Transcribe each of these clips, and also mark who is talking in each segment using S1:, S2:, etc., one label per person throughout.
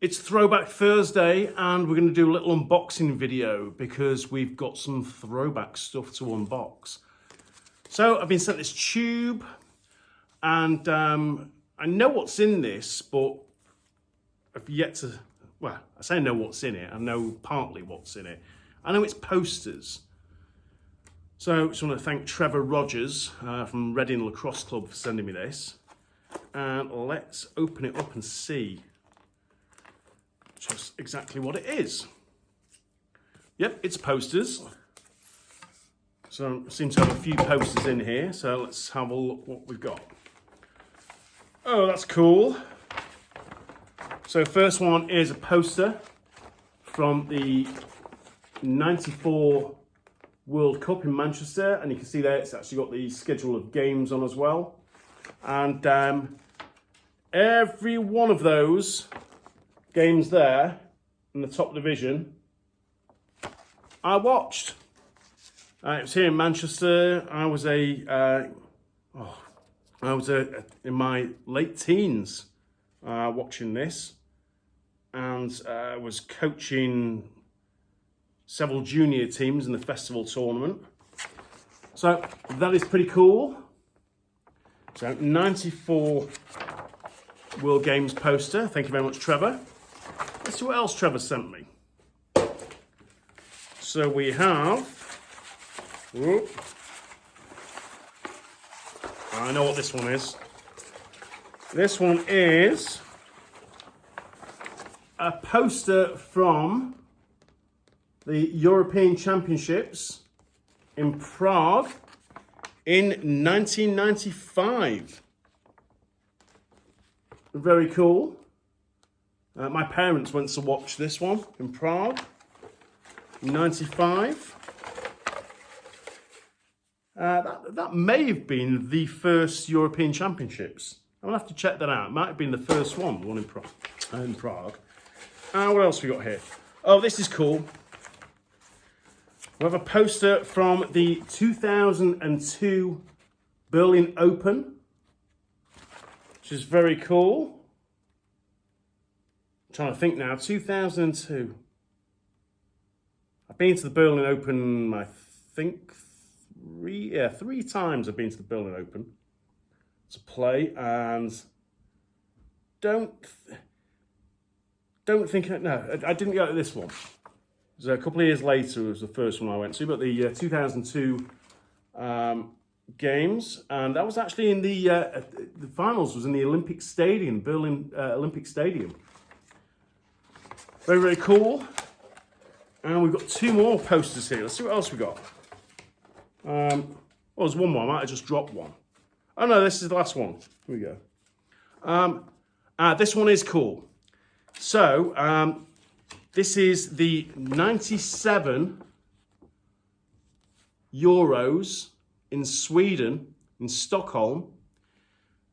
S1: It's Throwback Thursday and we're going to do a little unboxing video because we've got some throwback stuff to unbox. So I've been sent this tube and I know what's in this, but I've yet to, well, I say I know what's in it, I know partly what's in it. I know it's posters. So I just want to thank Trevor Rogers from Reading Lacrosse Club for sending me this. And let's open it up and see just exactly what it is. Yep, it's posters. So I seem to have a few posters in here. So let's have a look what we've got. Oh, that's cool. So first one is a poster from the 94 World Cup in Manchester. And you can see there it's actually got the schedule of games on as well. And every one of those games there in the top division I watched. It was here in Manchester. I was in my late teens watching this, and was coaching several junior teams in the festival tournament. So that is pretty cool. So 94 World Games poster. Thank you very much, Trevor. Let's see what else Trevor sent me. So we have, I know what this one is. This one is a poster from the European Championships in Prague in 1995. Very cool. My parents went to watch this one in Prague in 95. That may have been the first European Championships. I'm gonna have to check that out. It might have been the first one, the one in Prague. What else we got here? Oh, this is cool. We have a poster from the 2002 Berlin Open, which is very cool. I'm trying to think now, 2002. I've been to the Berlin Open, I think, three times I've been to the Berlin Open to play, and don't think, no, I didn't go to this one. It was a couple of years later, it was the first one I went to, but the 2002 games, and that was actually in the finals was in the Olympic Stadium, Berlin Olympic Stadium. Very, very cool. And we've got two more posters here. Let's see what else we got. Well, there's one more. I might have just dropped one. Oh no, this is the last one. Here we go. This one is cool. So, this is the 97 Euros in Sweden, in Stockholm.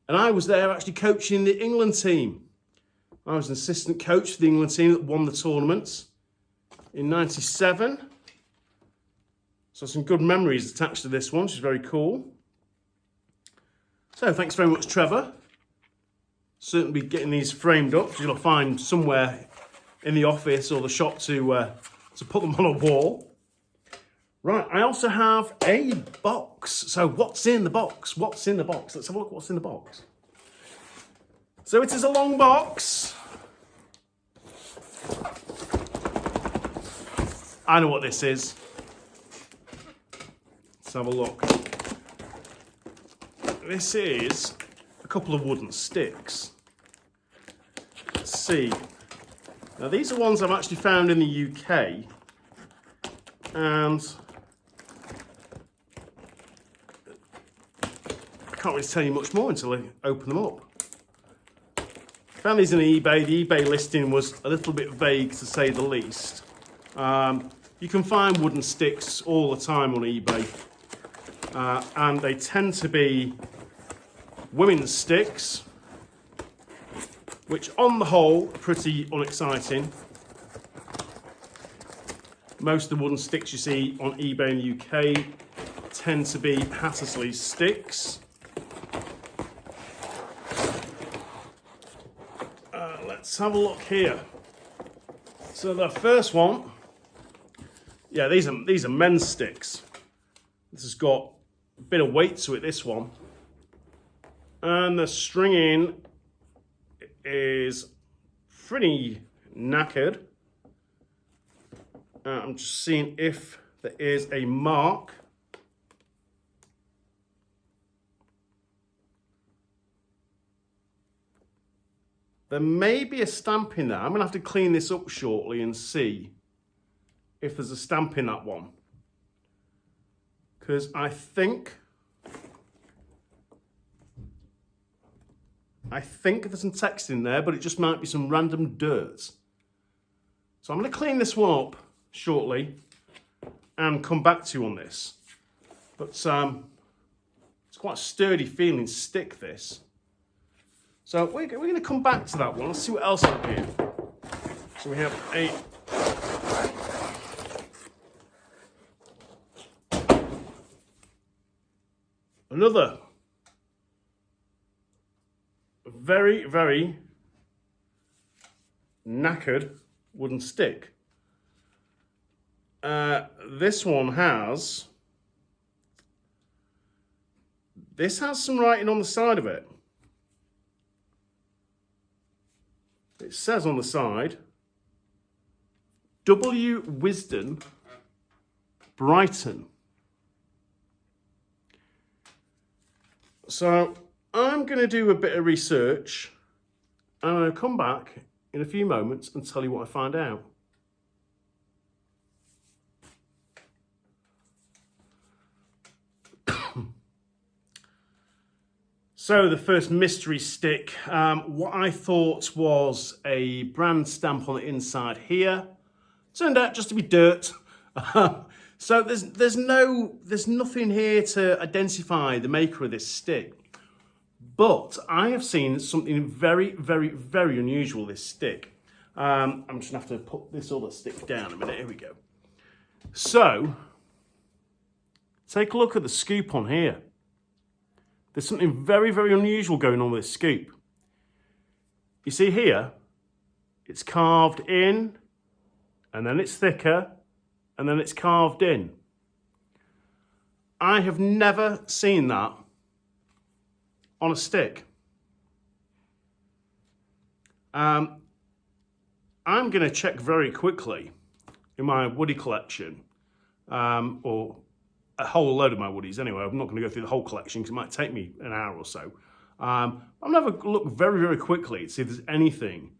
S1: And I was there actually coaching the England team. I was an assistant coach for the England team that won the tournament in 97. So some good memories attached to this one, which is very cool. So thanks very much, Trevor. Certainly be getting these framed up, because you'll find somewhere in the office or the shop to put them on a wall. Right, I also have a box. So what's in the box? What's in the box? Let's have a look what's in the box. So it is a long box. I know what this is. Let's have a look. This is a couple of wooden sticks. Let's see. Now these are ones I've actually found in the UK, and I can't really tell you much more until I open them up. Found these on eBay. The eBay listing was a little bit vague, to say the least. You can find wooden sticks all the time on eBay, and they tend to be women's sticks, which on the whole are pretty unexciting. Most of the wooden sticks you see on eBay in the UK tend to be Hattersley sticks. Let's have a look here. So the first one, yeah, these are men's sticks. This has got a bit of weight to it, this one. And the stringing is pretty knackered. I'm just seeing if there is a mark. There may be a stamp in there. I'm going to have to clean this up shortly and see if there's a stamp in that one. Because I think there's some text in there, but it just might be some random dirt. So I'm going to clean this one up shortly and come back to you on this. But it's quite a sturdy feeling stick, this. So we're going to come back to that one. Let's see what else I've here. So we have another very, very knackered wooden stick. This one has some writing on the side of it. It says on the side, W. Wisden, Brighton. So I'm going to do a bit of research and I'm going to come back in a few moments and tell you what I find out. So the first mystery stick, what I thought was a brand stamp on the inside here, turned out just to be dirt. So there's nothing here to identify the maker of this stick. But I have seen something very, very, very unusual, this stick. I'm just going to have to put this other stick down a minute. Here we go. So, take a look at the scoop on here. There's something very, very unusual going on with this scoop. You see here, it's carved in, and then it's thicker, and then it's carved in. I have never seen that on a stick. I'm going to check very quickly in my woody collection, or a whole load of my woodies anyway. I'm not going to go through the whole collection because it might take me an hour or so. I'm going to have a look very, very quickly to see if there's anything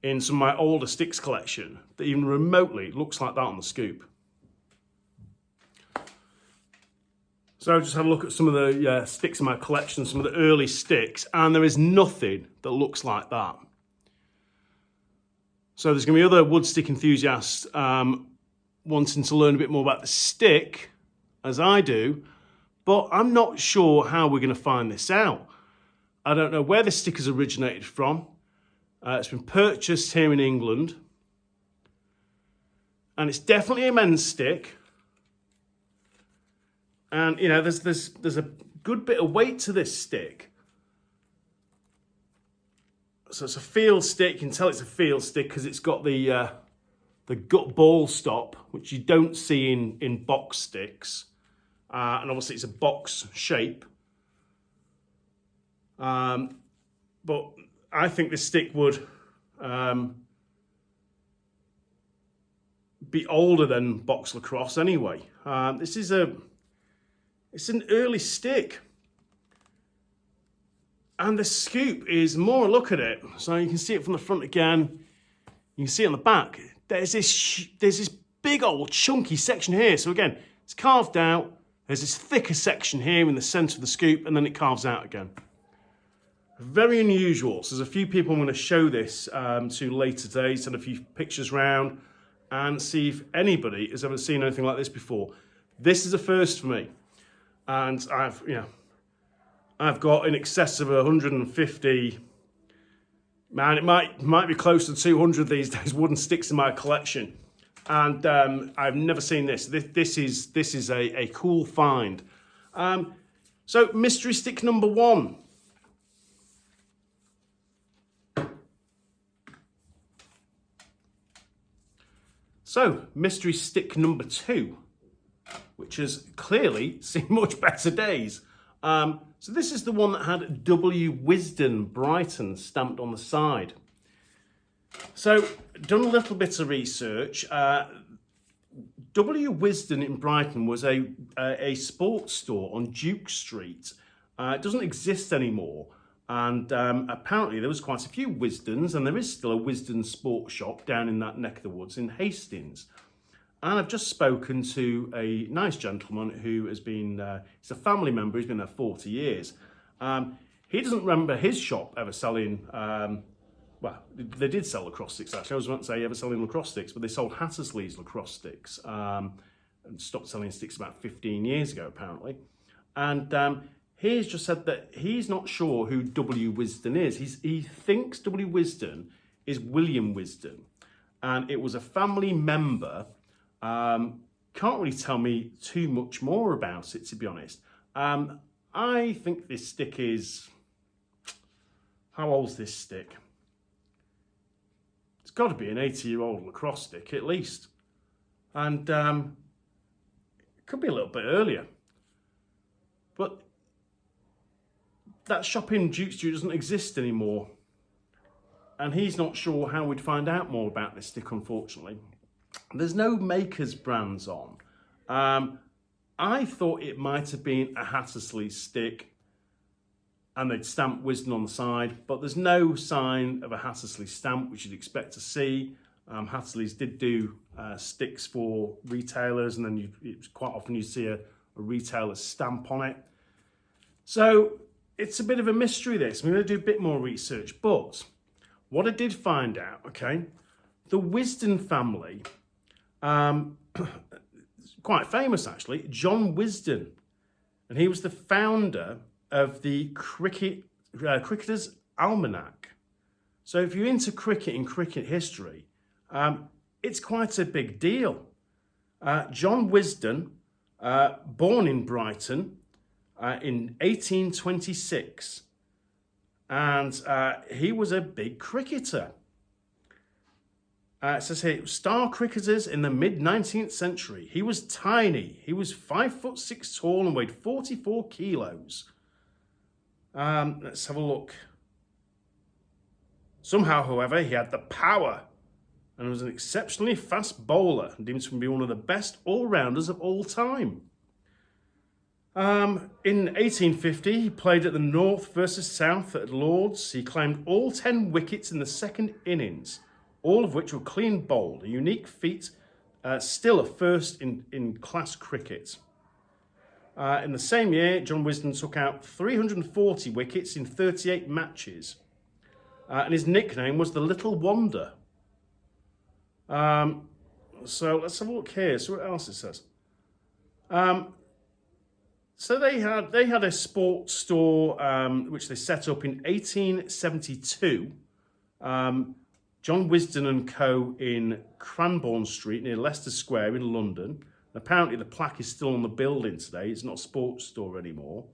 S1: in some of my older sticks collection that even remotely looks like that on the scoop. So I've just had a look at some of the sticks in my collection, some of the early sticks, and there is nothing that looks like that. So there's going to be other wood stick enthusiasts wanting to learn a bit more about the stick, as I do, but I'm not sure how we're going to find this out. I don't know where this stick has originated from. It's been purchased here in England, and it's definitely a men's stick. And you know, there's a good bit of weight to this stick. So it's a field stick. You can tell it's a field stick because it's got the gut ball stop, which you don't see in box sticks. And obviously it's a box shape. But I think this stick would be older than box lacrosse anyway. It's an early stick. And the scoop is more, look at it. So you can see it from the front again. You can see it on the back. There's this big old chunky section here. So again, it's carved out. There's this thicker section here in the center of the scoop, and then it carves out again. Very unusual. So there's a few people I'm going to show this to later today, send a few pictures round and see if anybody has ever seen anything like this before. This is a first for me. And I've got in excess of 150, man, it might be close to 200 these days, wooden sticks in my collection. And I've never seen this. This is a cool find. So mystery stick number one. So, mystery stick number 2, which has clearly seen much better days. So this is the one that had W. Wisden, Brighton, stamped on the side. So, done a little bit of research. W. Wisden in Brighton was a sports store on Duke Street. It doesn't exist anymore. And apparently there was quite a few Wisdens, and there is still a Wisden sports shop down in that neck of the woods in Hastings. And I've just spoken to a nice gentleman who has been, he's a family member, he's been there 40 years. He doesn't remember his shop ever selling, well, they did sell lacrosse sticks actually. I was about to say ever selling lacrosse sticks, but they sold Hattersley's lacrosse sticks and stopped selling sticks about 15 years ago apparently. And he's just said that he's not sure who W. Wisden is. He thinks W. Wisden is William Wisden, and it was a family member. Can't really tell me too much more about it, to be honest. I think this stick is... How old's this stick? It's got to be an 80-year-old lacrosse stick, at least. And it could be a little bit earlier. But that shop in Duke Street doesn't exist anymore. And he's not sure how we'd find out more about this stick, unfortunately. There's no maker's brands on. I thought it might have been a Hattersley stick and they'd stamped Wisden on the side, but there's no sign of a Hattersley stamp, which you'd expect to see. Hattersley's did do sticks for retailers, and then quite often you see a retailer's stamp on it. So it's a bit of a mystery, this. I'm going to do a bit more research, but what I did find out, okay, the Wisden family, quite famous actually, John Wisden, and he was the founder of the Cricketer's Almanac. So if you're into cricket and cricket history, it's quite a big deal. John Wisden, born in Brighton in 1826, and he was a big cricketer. It says here, star cricketers in the mid-19th century. He was tiny. He was 5'6" tall and weighed 44 kilos. Let's have a look. Somehow, however, he had the power and was an exceptionally fast bowler and deemed to be one of the best all-rounders of all time. In 1850, he played at the North versus South at Lord's. He claimed all 10 wickets in the second innings, all of which were clean bowled, a unique feat, still a first in class cricket. In the same year, John Wisden took out 340 wickets in 38 matches, and his nickname was the Little Wonder. So let's have a look here, see what else it says. So they had a sports store which they set up in 1872. John Wisden and Co. in Cranbourne Street near Leicester Square in London. Apparently the plaque is still on the building today. It's not a sports store anymore.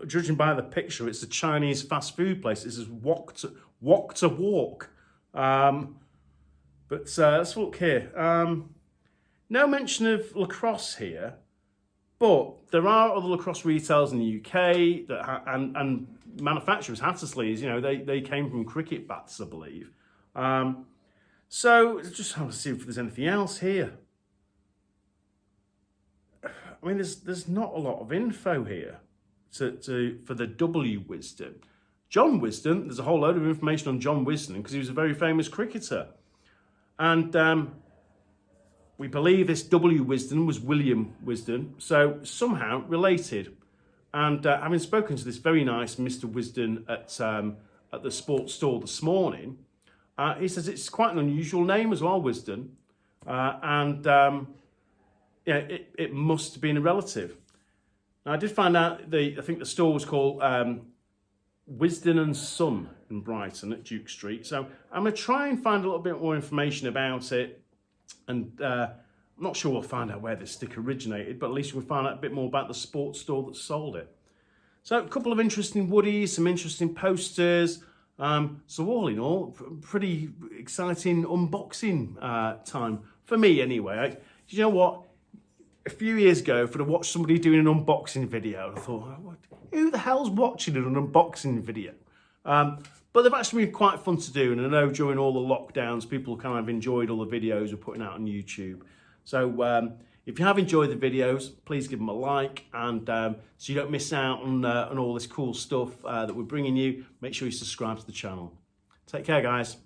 S1: Judging by the picture, it's a Chinese fast food place. This is walk to walk. But let's look here. No mention of lacrosse here, but there are other lacrosse retailers in the UK that and manufacturers, Hattersley's, you know, they came from cricket bats, I believe. So just trying to see if there's anything else here. I mean, there's not a lot of info here for the W. Wisden. John Wisden, there's a whole load of information on John Wisden because he was a very famous cricketer. And we believe this W. Wisden was William Wisden, so somehow related. And having spoken to this very nice Mr. Wisden at the sports store this morning, he says it's quite an unusual name as well, Wisden. Yeah, it must have been a relative. Now, I did find out I think the store was called Wisden Sons in Brighton at Duke Street. So I'm going to try and find a little bit more information about it. And I'm not sure we'll find out where this stick originated, but at least we'll find out a bit more about the sports store that sold it. So a couple of interesting woodies, some interesting posters. So all in all, pretty exciting unboxing time for me anyway. You know what? A few years ago, if I'd have watched somebody doing an unboxing video, I thought, who the hell's watching an unboxing video? But they've actually been quite fun to do, and I know during all the lockdowns, people kind of enjoyed all the videos we're putting out on YouTube. So if you have enjoyed the videos, please give them a like, and so you don't miss out on all this cool stuff that we're bringing you, make sure you subscribe to the channel. Take care, guys.